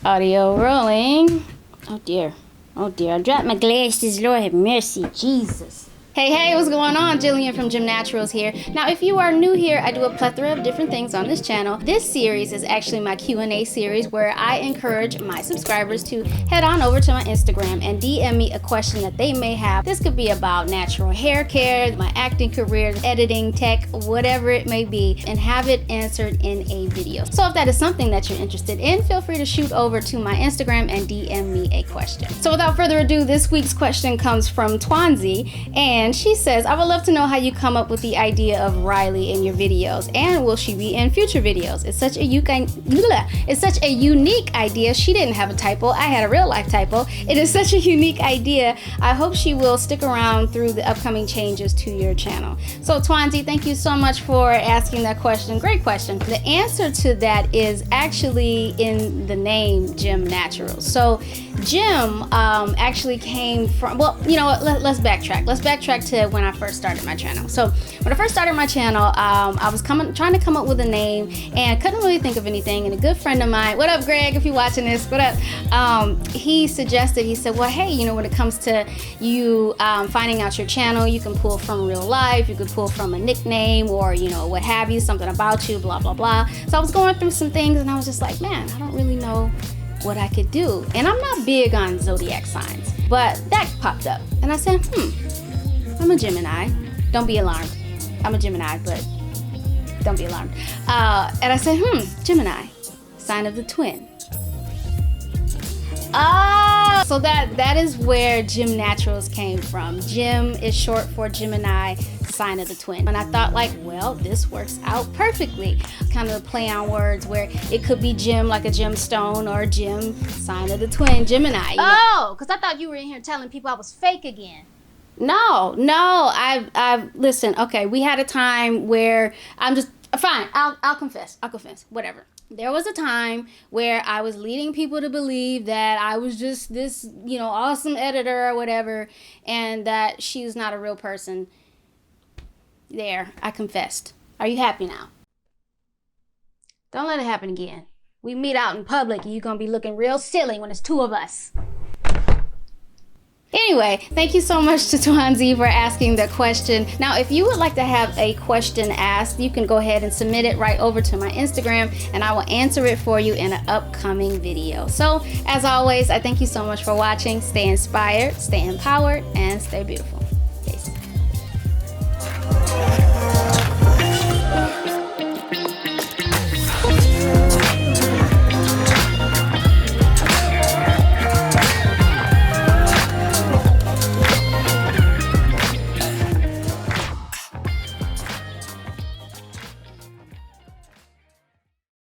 Audio rolling. Oh dear. Oh dear. I dropped my glasses. Lord have mercy. Jesus. Hey, what's going on? Jillian from Gym Naturals here. Now, if you are new here, I do a plethora of different things on this channel. This series is actually my Q&A series where I encourage my subscribers to head on over to my Instagram and DM me a question that they may have. This could be about natural hair care, my acting career, editing, tech, whatever it may be, and have it answered in a video. So if that is something that you're interested in, feel free to shoot over to my Instagram and DM me a question. So without further ado, this week's question comes from Twanzi, and she says, I would love to know how you come up with the idea of Riley in your videos, and will she be in future videos? It's such a unique idea. She didn't have a typo. I had a real life typo. It is such a unique idea. I hope she will stick around through the upcoming changes to your channel. So Twanzi, thank you so much for asking that question. Great question. The answer to that is actually in the name Gym Naturals. So Gym actually came from, well, you know what, let's backtrack. Let's backtrack to when I first started my channel. So when I first started my channel, I was trying to come up with a name and couldn't really think of anything. And a good friend of mine, what up Greg, if you're watching this, what up? He said, well, hey, you know, when it comes to you finding out your channel, you can pull from real life, you could pull from a nickname or, you know, what have you, something about you, blah, blah, blah. So I was going through some things and I was just like, man, I don't really know what I could do. And I'm not big on zodiac signs, but that popped up. And I said, I'm a Gemini. Don't be alarmed. I'm a Gemini, but don't be alarmed. And I said, Gemini, sign of the twin. So that is where Gym Naturals came from. Gym is short for Gemini, sign of the twin. And I thought, like, well, this works out perfectly. Kind of a play on words where it could be gem like a gemstone or gem, sign of the twin, Gemini. Oh, because I thought you were in here telling people I was fake again. No, I've listen, okay, we had a time where I'll confess, whatever. There was a time where I was leading people to believe that I was just this, you know, awesome editor or whatever, and that she's not a real person. There, I confessed. Are you happy now? Don't let it happen again. We meet out in public and you're gonna be looking real silly when it's two of us. Anyway, thank you so much to Twanzi for asking the question. Now, if you would like to have a question asked, you can go ahead and submit it right over to my Instagram and I will answer it for you in an upcoming video. So, as always, I thank you so much for watching. Stay inspired, stay empowered, and stay beautiful.